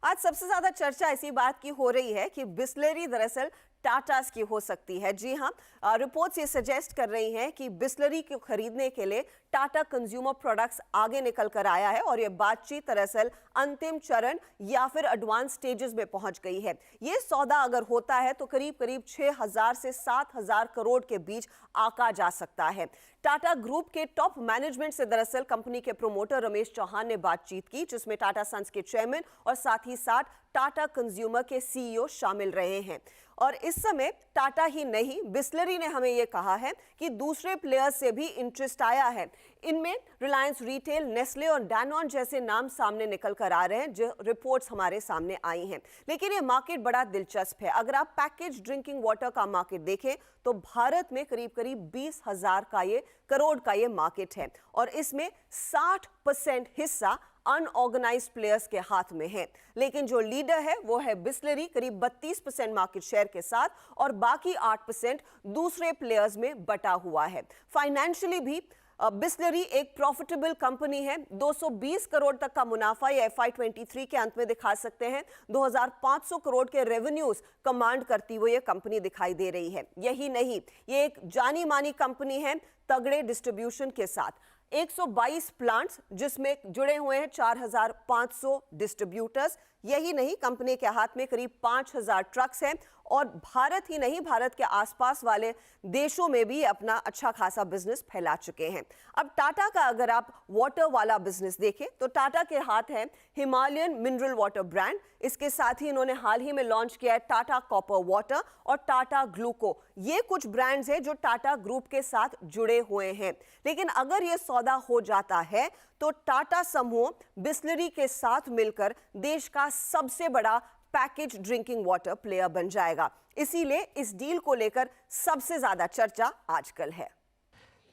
आज सबसे ज्यादा चर्चा इसी बात की हो रही है कि बिस्लेरी दरअसल टाटास की हो सकती है। जी हाँ, रिपोर्ट्स ये सजेस्ट कर रही हैं कि बिस्लरी को खरीदने के लिए टाटा कंज्यूमर प्रोडक्ट्स आगे निकल कर आया है और ये बातचीत दरअसल अंतिम चरण या फिर एडवांस स्टेजेस में पहुंच गई है। ये सौदा अगर होता है तो करीब करीब 6,000 से 7,000 करोड़ के बीच आका जा सकता है। टाटा ग्रुप के टॉप मैनेजमेंट से दरअसल कंपनी के प्रोमोटर रमेश चौहान ने बातचीत की, जिसमें टाटा सन्स के चेयरमैन और साथ ही साथ टाटा कंज्यूमर के सीईओ शामिल रहे हैं। और इस समय टाटा ही नहीं, बिस्लरी ने हमें यह कहा है कि दूसरे प्लेयर्स से भी इंटरेस्ट आया है। इनमें रिलायंस रिटेल, नेस्ले और डैनॉन जैसे नाम सामने निकल कर आ रहे हैं, जो रिपोर्ट्स हमारे सामने आई हैं। लेकिन ये मार्केट बड़ा दिलचस्प है। अगर आप पैकेज ड्रिंकिंग वाटर का मार्केट देखें तो भारत में करीब करीब 20,000 करोड़ का ये मार्केट है और इसमें 60% हिस्सा अनऑर्गेनाइज्ड प्लेयर्स के हाथ में है। लेकिन जो लीडर है वो है बिस्लरी, करीब 32% मार्केट शेयर के साथ, और बाकी 8% दूसरे प्लेयर्स में बटा हुआ है। फाइनेंशियली भी बिस्लरी एक प्रॉफिटेबल कंपनी है। 220 करोड़ तक का मुनाफा ये FY23 के अंत में दिखा सकते हैं। 2,500 करोड़ के रेवेन्यूज कमांड करती हुई ये कंपनी दिखाई दे रही है। यही नहीं, ये एक जानी मानी कंपनी है तगड़े डिस्ट्रीब्यूशन के साथ। 122 प्लांट्स जिसमें जुड़े हुए हैं 4,500 डिस्ट्रीब्यूटर्स। यही नहीं, कंपनी के हाथ में करीब 5,000 ट्रक्स हैं और भारत ही नहीं, भारत के आसपास वाले देशों में भी अपना अच्छा खासा बिजनेस फैला चुके हैं। अब टाटा का अगर आप वाटर वाला बिजनेस देखें तो टाटा के हाथ है हिमालयन मिनरल वाटर ब्रांड। इसके साथ ही इन्होंने हाल ही में लॉन्च किया है टाटा कॉपर वाटर और टाटा ग्लूको। ये कुछ ब्रांड्स हैं जो टाटा ग्रुप के साथ जुड़े हुए हैं। लेकिन अगर ये सौदा हो जाता है तो टाटा समूह बिस्लरी के साथ मिलकर देश का सबसे बड़ा पैकेज ड्रिंकिंग वाटर प्लेयर बन जाएगा। इसीलिए इस डील को लेकर सबसे ज्यादा चर्चा आजकल है।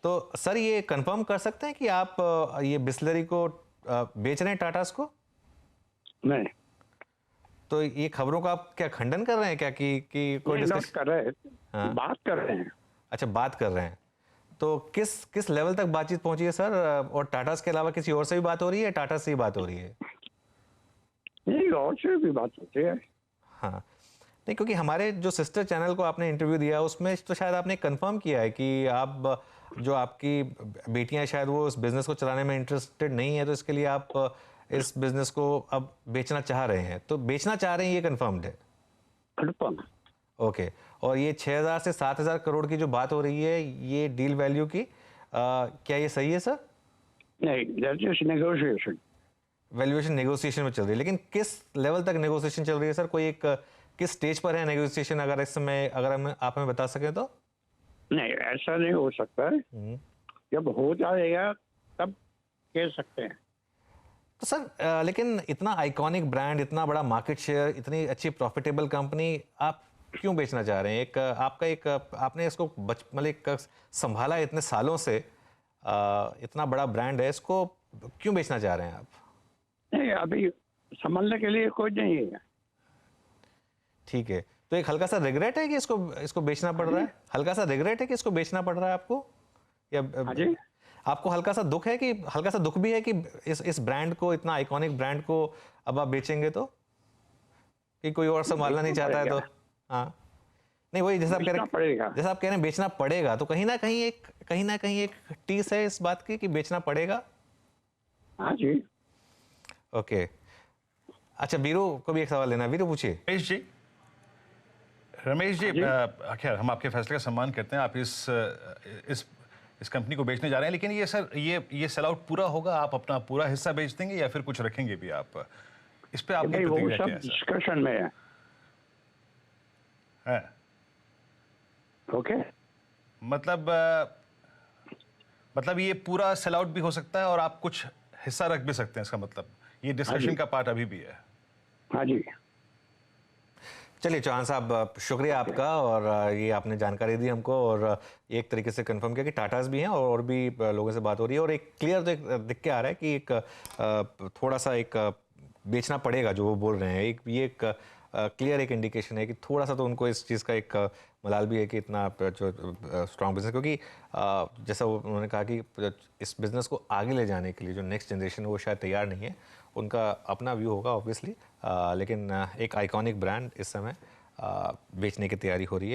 तो सर, ये कंफर्म कर सकते हैं कि आप ये बिस्लरी को बेच रहे हैं टाटास को? नहीं। तो ये खबरों का आप क्या खंडन कर रहे हैं क्या कि कोई डिस्कस कर रहे हैं? हाँ। बात कर रहे हैं। अच्छा, बात कर रहे हैं। तो किस लेवल तक बातचीत पहुंची है सर? और टाटास के अलावा किसी और से भी बात हो रही है, टाटा से ही बात हो रही है? नहीं, और से भी बात होती है। हाँ, नहीं, क्योंकि हमारे जो सिस्टर चैनल को आपने इंटरव्यू दिया उसमें तो शायद आपने कंफर्म किया है कि आप जो आपकी बेटियां शायद वो इस बिजनेस को चलाने में इंटरेस्टेड नहीं है, तो इसके लिए आप इस बिजनेस को अब बेचना चाह रहे हैं। तो बेचना चाह रहे हैं, ये कंफर्म्ड है? कंफर्म। ओके। और ये 6,000 से 7,000 करोड़ की जो बात हो रही है ये डील वैल्यू की, क्या ये सही है सर? नहीं, that is negotiation. Valuation negotiation में चल रही है, लेकिन किस लेवल तक नेगोशिएशन चल रही है सर? कोई एक किस स्टेज पर है नेगोशिएशन, अगर इस समय आप हमें बता सकें तो? नहीं, ऐसा नहीं हो सकता है। जब हो जाएगा तब कह सकते हैं। तो सर लेकिन इतना आइकॉनिक ब्रांड, इतना बड़ा मार्केट शेयर, इतनी अच्छी प्रॉफिटेबल कंपनी आप क्यों बेचना चाह रहे हैं? आपने इसको मतलब एक संभाला इतने सालों से, इतना बड़ा ब्रांड है, इसको क्यों बेचना चाह रहे हैं आप? नहीं, अभी संभालने के लिए कोई नहीं है। ठीक है, तो एक हल्का सा रिग्रेट है कि इसको बेचना पड़ रहा है? हल्का सा रिग्रेट है कि इसको बेचना पड़ रहा है आपको, या जी? आपको हल्का सा दुख है कि हल्का सा दुख भी है कि इस ब्रांड को, इतना आइकॉनिक ब्रांड को अब आप बेचेंगे तो, कि कोई और संभालना नहीं चाहता है? तो हाँ, नहीं, वही जैसा आप कह रहे हैं बेचना पड़ेगा, तो कहीं ना कहीं एक टीस है इस बात की कि बेचना पड़ेगा। हाँ जी। ओके। अच्छा, वीरू को भी एक सवाल लेना। वीरू, पूछिए। रमेश जी, खैर हम आपके फैसले का सम्मान करते हैं। आप इस कंपनी को बेचने जा रहे हैं, लेकिन ये सर ये सेल आउट पूरा होगा? आप अपना पूरा हिस्सा बेच देंगे या फिर कुछ रखेंगे भी आप? इस पे आपकी प्रतिक्रिया क्या है? डिस्कशन में है। ओके। मतलब ये पूरा सेल आउट भी हो सकता है और आप कुछ हिस्सा रख भी सकते हैं, इसका मतलब ये डिस्कशन का पार्ट अभी भी है। हाँ जी। चलिए चौहान साहब, शुक्रिया आपका, और ये आपने जानकारी दी हमको और एक तरीके से कंफर्म किया कि टाटास भी हैं और भी लोगों से बात हो रही है, और एक क्लियर दिख के आ रहा है कि एक थोड़ा सा एक बेचना पड़ेगा जो वो बोल रहे हैं। एक क्लियर एक इंडिकेशन है कि थोड़ा सा तो उनको इस चीज़ का एक मलाल भी है कि इतना जो स्ट्रॉन्ग बिजनेस, क्योंकि जैसा उन्होंने कहा कि इस बिज़नेस को आगे ले जाने के लिए जो नेक्स्ट जनरेशन है वो शायद तैयार नहीं है, उनका अपना व्यू होगा ऑब्वियसली, लेकिन एक आइकॉनिक ब्रांड इस समय बेचने की तैयारी हो रही है।